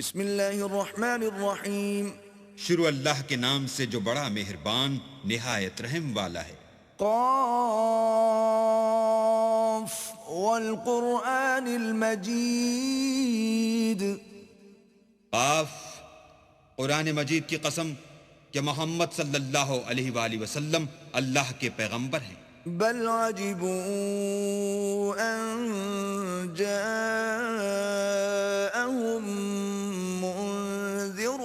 بسم اللہ الرحمن الرحیم شروع اللہ کے نام سے جو بڑا مہربان نہایت رحم والا ہے۔ قاف والقرآن المجید قاف، قرآن مجید کی قسم کہ محمد صلی اللہ علیہ وآلہ وسلم اللہ کے پیغمبر ہیں۔ بل عجبوا ان جاءهم منذر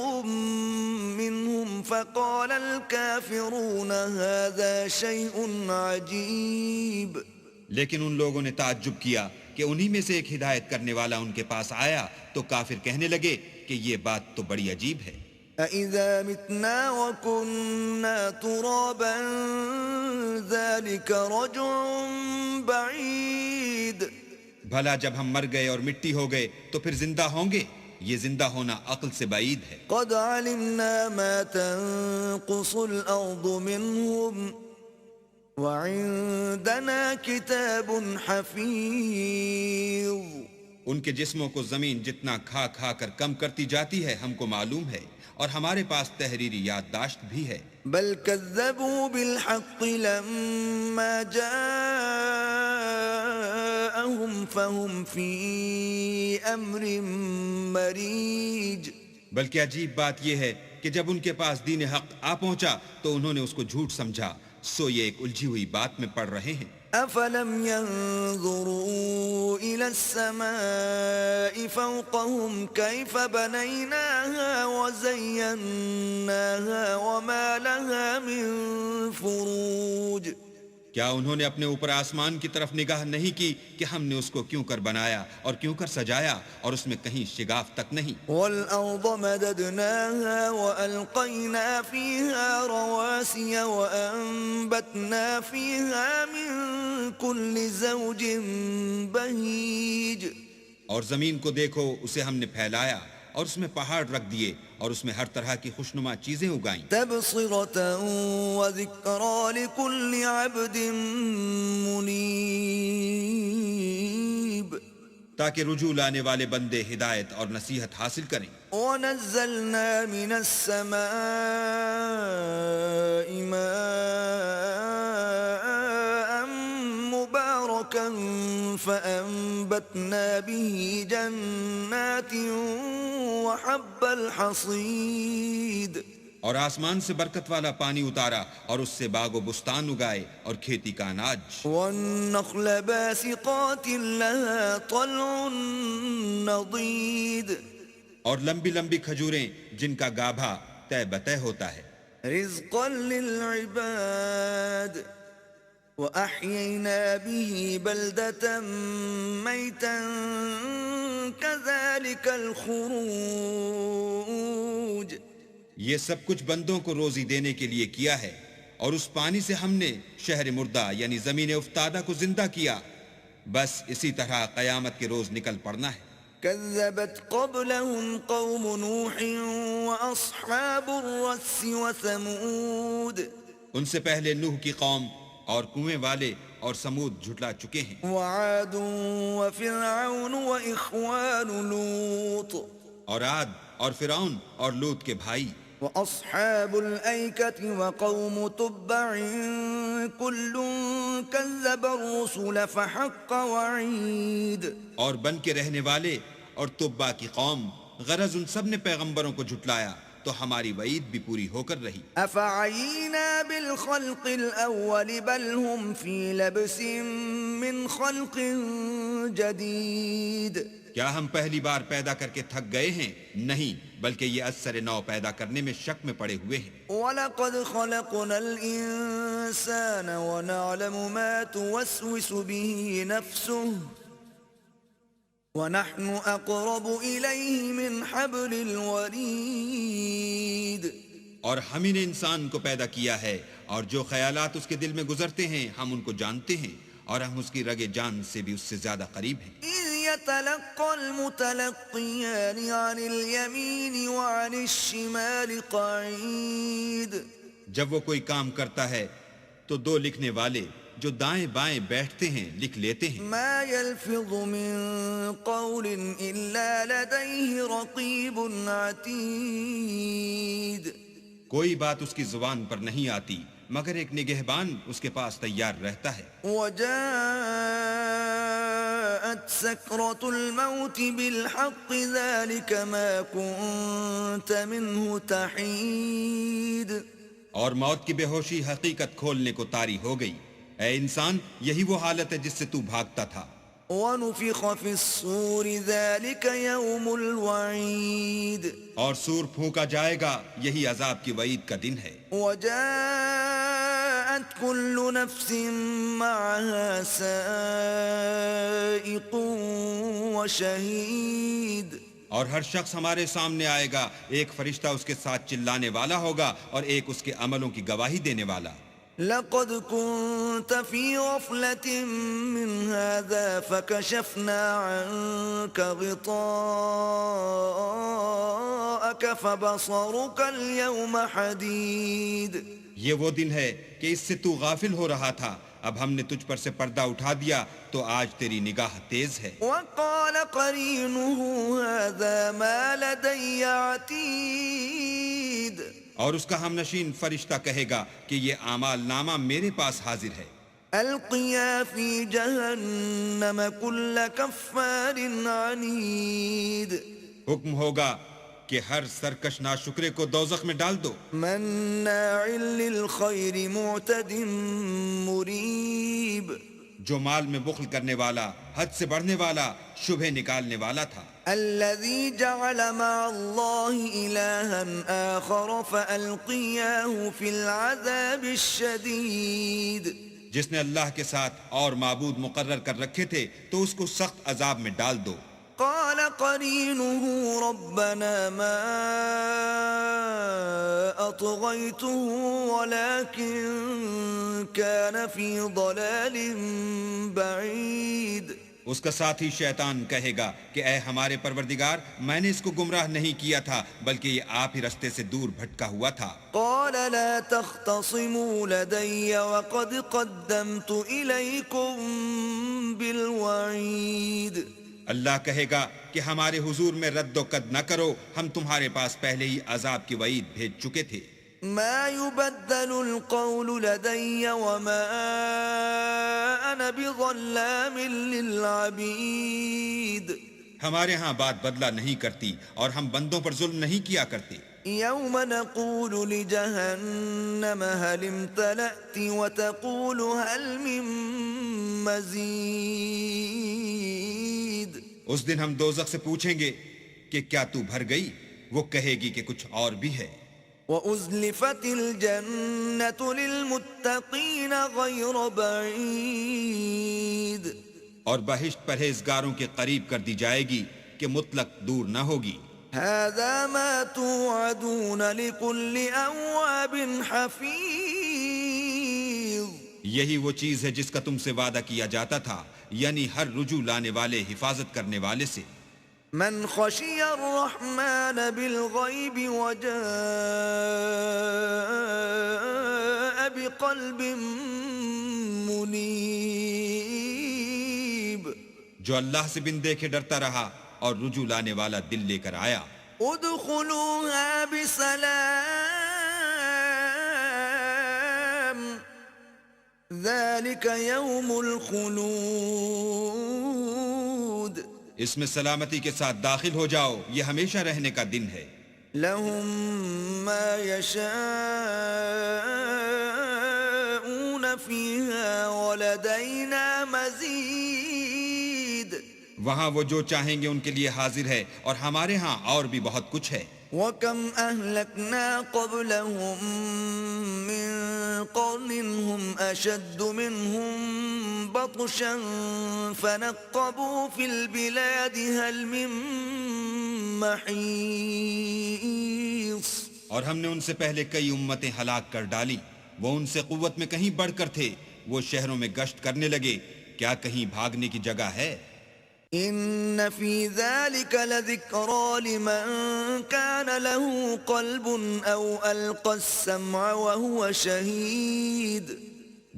منهم فقال الكافرون هذا شيء عجيب۔ لیکن ان لوگوں نے تعجب کیا کہ انہی میں سے ایک ہدایت کرنے والا ان کے پاس آیا تو کافر کہنے لگے کہ یہ بات تو بڑی عجیب ہے۔ أَإِذَا مِتْنَا وَكُنَّا تُرَابًا ذَلِكَ رَجْعٌ بَعِيدٌ۔ بھلا جب ہم مر گئے اور مٹی ہو گئے تو پھر زندہ ہوں گے؟ یہ زندہ ہونا عقل سے بعید ہے۔ قَدْ عَلِمْنَا مَا تَنقُصُ الْأَرْضُ مِنْهُمْ وَعِندَنَا كِتَابٌ حَفِيظٌ۔ ان کے جسموں کو زمین جتنا کھا کھا کر کم کرتی جاتی ہے ہم کو معلوم ہے، اور ہمارے پاس تحریری یادداشت بھی ہے۔ بل كذبوا بالحق لما جاءهم فهم في أمر مريج۔ بلکہ عجیب بات یہ ہے کہ جب ان کے پاس دین حق آ پہنچا تو انہوں نے اس کو جھوٹ سمجھا، سو یہ ایک الجھی ہوئی بات میں پڑ رہے ہیں۔ أفلم ينظروا إلى السماء فوقهم كيف بنيناها وزيناها وما لها من فروج۔ کیا انہوں نے اپنے اوپر آسمان کی طرف نگاہ نہیں کی کہ ہم نے اس کو کیوں کر بنایا اور کیوں کر سجایا، اور اس میں کہیں شگاف تک نہیں۔ والأرض مددناها وألقينا فيها رواسي وأنبتنا فيها من كل زوج بهيج۔ اور زمین کو دیکھو، اسے ہم نے پھیلایا اور اس میں پہاڑ رکھ دیے اور اس میں ہر طرح کی خوشنما چیزیں اگائیں۔ تبصرة وذكرى لكل عبد منيب۔ تاکہ رجوع لانے والے بندے ہدایت اور نصیحت حاصل کریں۔ ونزلنا من السماء ماء مباركا فأنبتنا به جنات وحب الحصيد۔ اور آسمان سے برکت والا پانی اتارا اور اس سے باغ و بستان اگائے اور کھیتی کا اناج۔ والنخل باسقات لها طلع نضيد۔ اور لمبی لمبی کھجوریں جن کا گابھا طے بطے ہوتا ہے۔ رزقا للعباد وأحيينا به بلدة ميتا كذلك الخروج۔ یہ سب کچھ بندوں کو روزی دینے کے لیے کیا ہے، اور اس پانی سے ہم نے شہر مردہ یعنی زمین افتادہ کو زندہ کیا، بس اسی طرح قیامت کے روز نکل پڑنا ہے۔ كذبت قبلهم قوم نوح وأصحاب الرس وثمود۔ ان سے پہلے نوح کی قوم اور کنویں والے اور سمود جھٹلا چکے ہیں۔ وعاد وفرعون وإخوان لوط۔ اور عاد اور فرعون اور لوط کے بھائی۔ وأصحاب الأيكة وقوم تبع كل كذب الرسل فحق وعيد۔ اور بن کے رہنے والے اور تبا کی قوم، غرض ان سب نے پیغمبروں کو جھٹلایا تو ہماری وعید بھی پوری ہو کر رہی۔ أفعينا بالخلق الأول بل هم في لبس من خلق جديد۔ کیا ہم پہلی بار پیدا کر کے تھک گئے ہیں؟ نہیں، بلکہ یہ اثر نو پیدا کرنے میں شک میں پڑے ہوئے ہیں۔ وَلَقَدْ خَلَقْنَا الْإِنسَانَ وَنَعْلَمُ مَا تُوَسْوِسُ بِهِ نَفْسُهُ وَنَحْنُ أَقْرَبُ إِلَيْهِ مِنْ حَبْلِ الْوَرِيدِ۔ اور ہم ہی نے انسان کو پیدا کیا ہے، اور جو خیالات اس کے دل میں گزرتے ہیں ہم ان کو جانتے ہیں، اور ہم اس کی رگ جان سے بھی اس سے زیادہ قریب ہیں۔ إِذْ يَتَلَقَّى الْمُتَلَقِّيَانِ عَنِ الْيَمِينِ وَعَنِ الشِّمَالِ قَعِيدٌ۔ جب وہ کوئی کام کرتا ہے تو دو لکھنے والے جو دائیں بائیں بیٹھتے ہیں لکھ لیتے ہیں. ما يلفظ من قول إلا لديه رقيب عتيد. کوئی بات اس کی زبان پر نہیں آتی مگر ایک نگہبان اس کے پاس تیار رہتا ہے. وجاءت سكرة الموت بالحق ذلك ما كنت منه تحيد. اور موت کی بے ہوشی حقیقت کھولنے کو طاری ہو گئی. اے انسان، یہی وہ حالت ہے جس سے تو بھاگتا تھا. ونفخ في الصور ذلك يوم الوعيد. اور سور پھونکا جائے گا، یہی عذاب کی وعید کا دن ہے. وجاءت كل نفس معها سائق وشهيد. اور ہر شخص ہمارے سامنے آئے گا، ایک فرشتہ اس کے ساتھ چلانے والا ہوگا اور ایک اس کے عملوں کی گواہی دینے والا. لقد كنت في غفلة من هذا فكشفنا عنك غطاءك فبصرك اليوم حديد. یہ وہ دن ہے کہ اس سے تو غافل ہو رہا تھا، اب ہم نے تجھ پر سے پردہ اٹھا دیا تو آج تیری نگاہ تیز ہے. وقال قرينه هذا ما لدي عتيد. اور اس کا ہم نشین فرشتہ کہے گا کہ یہ اعمال نامہ میرے پاس حاضر ہے. القيا في جهنم كل كفار عنيد. حکم ہوگا کہ ہر سرکش ناشکرے کو دوزخ میں ڈال دو. مناع للخير معتد مريب. جو مال میں بخل کرنے والا، حد سے بڑھنے والا، شبہ نکالنے والا تھا. الذي جعل مع الله إلها آخر فألقياه في العذاب الشديد. جس نے اللہ کے ساتھ اور معبود مقرر کر رکھے تھے تو اس کو سخت عذاب میں ڈال دو. قال قرينه ربنا ما أطغيته ولكن كان في ضلال بعيد. اس کا ساتھی شیطان کہے گا کہ اے ہمارے پروردگار، میں نے اس کو گمراہ نہیں کیا تھا بلکہ یہ آپ ہی رستے سے دور بھٹکا ہوا تھا. قال لا تختصموا لدي وقد قدمت إليكم بالوعيد. اللہ کہے گا کہ ہمارے حضور میں رد و قد نہ کرو، ہم تمہارے پاس پہلے ہی عذاب کی وعید بھیج چکے تھے. ما يبدل القول لدي وما أنا بظلام للعبيد. ہمارے ہاں بات بدلہ نہیں کرتی اور ہم بندوں پر ظلم نہیں کیا کرتے. يوم نقول لجهنم هل امتلأت وتقول هل من مزيد. اس دن ہم دوزخ سے پوچھیں گے کہ کیا تو بھر گئی؟ وہ کہے گی کہ کچھ اور بھی ہے. وَأُزْلِفَتِ الْجَنَّةُ لِلْمُتَّقِينَ غَيْرَ بَعِيدٍ. اور بہشت پرہیزگاروں کے قریب کر دی جائے گی کہ مطلق دور نہ ہوگی. هَذَا مَا تُوعَدُونَ لِكُلِّ أَوَّابٍ حَفِيظٍ. یہی وہ چیز ہے جس کا تم سے وعدہ کیا جاتا تھا، یعنی ہر رجوع لانے والے، حفاظت کرنے والے سے. من خشي الرحمن بالغيب وجاء بقلب منيب. جو اللہ سے بن دیکھے ڈرتا رہا اور رجوع لانے والا دل لے کر آیا. ادخلوها بسلام ذلك يوم الخلود. اس میں سلامتی کے ساتھ داخل ہو جاؤ، یہ ہمیشہ رہنے کا دن ہے. لهم ما يشاءون فيها ولدينا مزيد. وہاں وہ جو چاہیں گے ان کے لیے حاضر ہے اور ہمارے ہاں اور بھی بہت کچھ ہے. وَكَمْ أَهْلَكْنَا قَبْلَهُمْ مِنْ قَرْنٍ هُمْ أَشَدُّ مِنْهُمْ بَطْشًا فَنَقَّبُوا فِي الْبِلَادِ هَلْ مِنْ مَحِيصٍ. اور ہم نے ان سے پہلے کئی امتیں ہلاک کر ڈالی، وہ ان سے قوت میں کہیں بڑھ کر تھے. وہ شہروں میں گشت کرنے لگے، کیا کہیں بھاگنے کی جگہ ہے؟ إن في ذلك لذكرى لمن كان له قلب أو ألقى السمع وهو شهيد.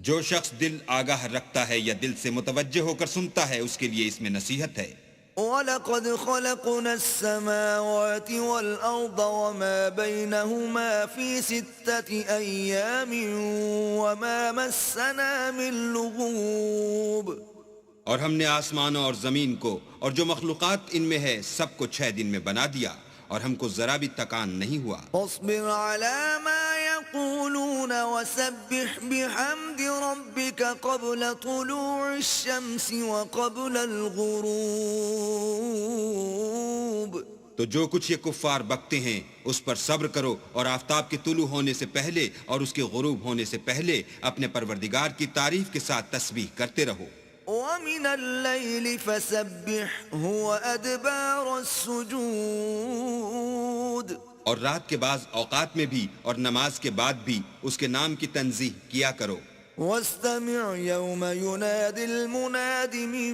جو شخص دل آگاہ رکھتا ہے یا دل سے متوجہ ہو کر سنتا ہے اس کے لیے اس میں نصیحت ہے. وَلَقَدْ خَلَقْنَا السَّمَاوَاتِ وَالْأَرْضَ وَمَا بَيْنَهُمَا فِي 6 أَيَّامٍ وَمَا مَسَّنَا مِن لُغُوبٍ. اور ہم نے آسمانوں اور زمین کو اور جو مخلوقات ان میں ہے سب کو 6 دن میں بنا دیا اور ہم کو ذرا بھی تکان نہیں ہوا. فاصبر على ما يقولون وسبح بحمد ربك قبل طلوع الشمس وقبل الغروب. تو جو کچھ یہ کفار بکتے ہیں اس پر صبر کرو اور آفتاب کے طلوع ہونے سے پہلے اور اس کے غروب ہونے سے پہلے اپنے پروردگار کی تعریف کے ساتھ تسبیح کرتے رہو. ومن الليل فسبحه وأدبار السجود. اور رات کے بعض اوقات میں بھی اور نماز کے بعد بھی اس کے نام کی تنزیح کیا کرو. واستمع يوم ينادي المناد من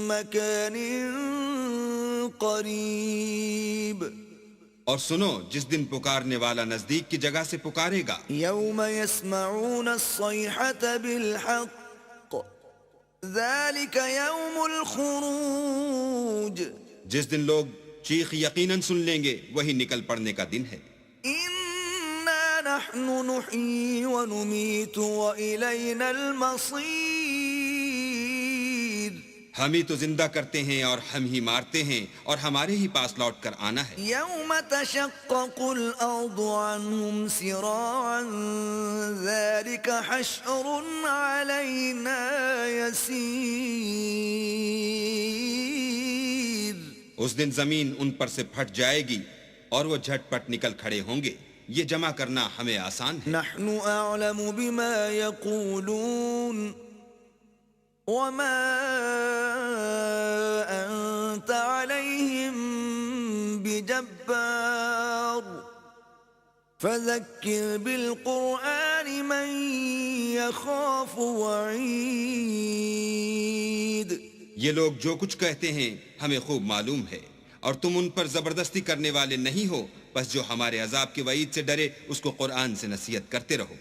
مكان قريب. اور سنو جس دن پکارنے والا نزدیک کی جگہ سے پکارے گا. يوم يسمعون الصيحة بالحق ذلك يوم الخروج. جس دن لوگ چیخ یقیناً سن لیں گے وہی نکل پڑنے کا دن ہے. إنا نحن نحيي ونميت وإلينا المصير. ہم ہی تو زندہ کرتے ہیں اور ہم ہی مارتے ہیں اور ہمارے ہی پاس لوٹ کر آنا ہے. يوم تشقق الأرض عنهم سراعا ذلك حشر علينا يسير. اس دن زمین ان پر سے پھٹ جائے گی اور وہ جھٹ پٹ نکل کھڑے ہوں گے. یہ جمع کرنا ہمیں آسان ہے. نحن أعلم بما يقولون وما أنت عليهم بجبار فذكر بالقرآن من يخاف وعيد. یہ لوگ جو کچھ کہتے ہیں ہمیں خوب معلوم ہے اور تم ان پر زبردستی کرنے والے نہیں ہو. بس جو ہمارے عذاب کے وعید سے ڈرے اس کو قرآن سے نصیحت کرتے رہو.